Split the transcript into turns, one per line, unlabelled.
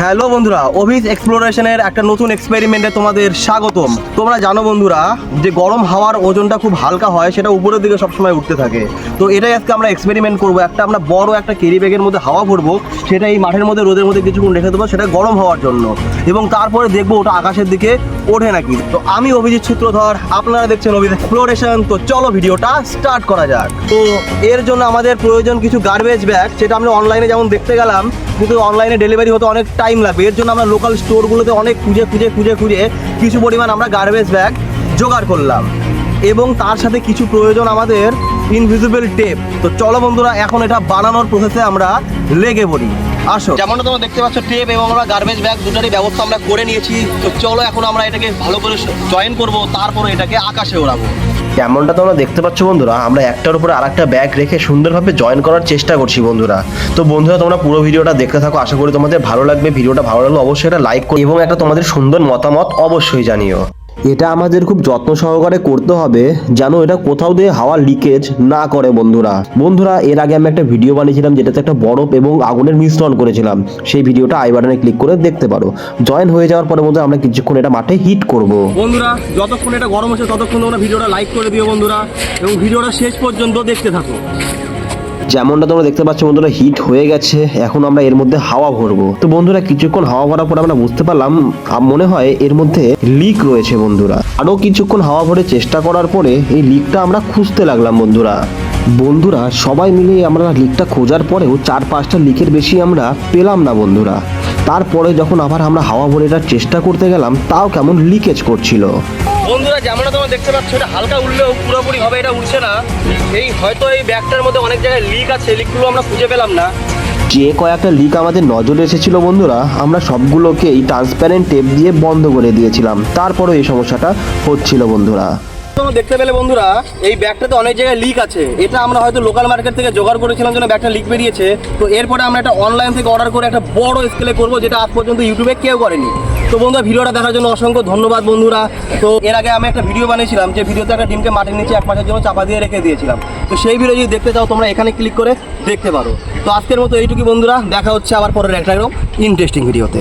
Hello বন্ধুরা, অভিজ এক্সপ্লোরেশনের একটা নতুন এক্সপেরিমেন্টে তোমাদের স্বাগতম। তোমরা জানো বন্ধুরা যে গরম হাওয়ার ওজনটা খুব হালকা হয়, সেটা উপরের দিকে সবসময় উঠতে থাকে। তো এটাই আজকে আমরা এক্সপেরিমেন্ট করবো। আমরা বড় একটা ক্যারি ব্যাগের মধ্যে হাওয়া ভরবো, সেটা এই মাঠের মধ্যে রোদের মধ্যে কিছুক্ষণ রেখে দেবো, সেটা গরম হওয়ার জন্য, এবং তারপরে দেখবো ওটা আকাশের দিকে ওঠে নাকি। তো আমি অভিজিৎ সূত্রধর, আপনারা দেখছেন অভিজ এক্সপ্লোরেশন। তো চলো ভিডিওটা স্টার্ট করা যাক। তো এর জন্য আমাদের প্রয়োজন কিছু গার্বেজ ব্যাগ, সেটা আমরা অনলাইনে যেমন দেখতে গেলাম, কিন্তু অনলাইনে ডেলিভারি হতে অনেক টাইম লাগবে। এর জন্য আমরা লোকাল স্টোরগুলোতে অনেক খুঁজে কিছু পরিমাণ আমরা গার্বেজ ব্যাগ জোগাড় করলাম, এবং তার সাথে কিছু প্রয়োজন আমাদের ইনভিজিবল টেপ। তো চলো বন্ধুরা, এখন এটা বানানোর প্রসেসে আমরা লেগে পড়ি। আসো, যেমনটা তোমরা দেখতে পাচ্ছ, টেপ এবং আমরা গার্বেজ ব্যাগ দুটারই ব্যবস্থা আমরা করে নিয়েছি। তো চলো এখন আমরা এটাকে ভালো করে জয়েন করব, তারপরে এটাকে আকাশে ওড়াবো।
যেমনটা তোমরা দেখতে পাচ্ছ বন্ধুরা, আমরা একটার উপরে আরেকটা ব্যাগ রেখে সুন্দরভাবে জয়েন করার চেষ্টা করছি বন্ধুরা। তো বন্ধুরা, তোমরা পুরো ভিডিওটা দেখতে থাকো, আশা করি তোমাদের ভালো লাগবে। ভিডিওটা ভালো লাগলে অবশ্যই একটা লাইক করো এবং একটা তোমাদের সুন্দর মতামত অবশ্যই জানিও। এটা আমাদের খুব যত্ন সহকারে করতে হবে, যেন এটা কোথাও দিয়ে হাওয়া লিকেজ না করে বন্ধুরা। এর আগে আমি একটা ভিডিও বানিয়েছিলাম যেটাতে একটা বরফ এবং আগুনের মিশ্রণ করেছিলাম, সেই ভিডিওটা আই বাটনে ক্লিক করে দেখতে পারো। জয়েন হয়ে যাওয়ার পরে বন্ধুরা আমরা কিছুক্ষণ এটা মাঠে হিট করব।
বন্ধুরা, যতক্ষণ এটা গরম হচ্ছে ততক্ষণ তোমরা ভিডিওটা লাইক করে দিও বন্ধুরা, এবং ভিডিওটা শেষ পর্যন্ত দেখতে থাকো।
যেমনটা তোমরা দেখতে পাচ্ছ বন্ধুরা, হিট হয়ে গেছে। এখন আমরা এর মধ্যে হাওয়া ভরবো। তো বন্ধুরা, কিছুক্ষণ হাওয়া ভরার পর আমরা বুঝতে পারলাম মনে হয় এর মধ্যে লিক রয়েছে বন্ধুরা। আরো কিছুক্ষণ হাওয়া ভরে চেষ্টা করার পরে এই লিকটা আমরা খুঁজতে লাগলাম বন্ধুরা। সবাই মিলে আমরা লিকটা খোঁজার পরেও 4-5টা লিকের বেশি আমরা পেলাম না বন্ধুরা। তারপরে যখন আবার আমরা হাওয়া ভরে এটার চেষ্টা করতে গেলাম, তাও কেমন লিকেজ করছিল
বন্ধুরা। যেমনটা তোমরা দেখতে পাচ্ছ, এটা হালকা উঠলেও পুরোপুরি ভাবে এটা উঠছে না। হয়তো এই ব্যাগটার মধ্যে অনেক জায়গায় লিক আছে, লিকগুলো আমরা খুঁজে পেলাম না।
যে কয়েকটা লিক আমাদের নজরে এসেছিল বন্ধুরা, আমরা সবগুলোকে এই ট্রান্সপারেন্ট টেপ দিয়ে বন্ধ করে দিয়েছিলাম। তারপরে এই সমস্যাটা হচ্ছিল বন্ধুরা।
তোমরা দেখতে পেলে বন্ধুরা, এই ব্যাগটাতে অনেক জায়গায় লিক আছে। এটা আমরা হয়তো লোকাল মার্কেট থেকে জোগাড় করেছিলাম, জন্য ব্যাগটা লিক বেরিয়েছে। তো এরপরে আমরা একটা অনলাইন থেকে অর্ডার করে একটা বড় স্কেলে করবো, যেটা আজ পর্যন্ত ইউটিউবে কেউ করেনি। তো বন্ধুরা, ভিডিওটা দেখার জন্য অসংখ্য ধন্যবাদ বন্ধুরা। তো এর আগে আমি একটা ভিডিও বানিয়েছিলাম, যে ভিডিওতে একটা ডিমকে মাটির নিচে 1 মাসের জন্য চাপা দিয়ে রেখে দিয়েছিলাম। তো সেই ভিডিও যদি দেখতে চাও, তোমরা এখানে ক্লিক করে দেখতে পারো। তো আজকের মতো এইটুকুই বন্ধুরা, দেখা হচ্ছে আবার পরের একটা ইন্টারেস্টিং ভিডিওতে।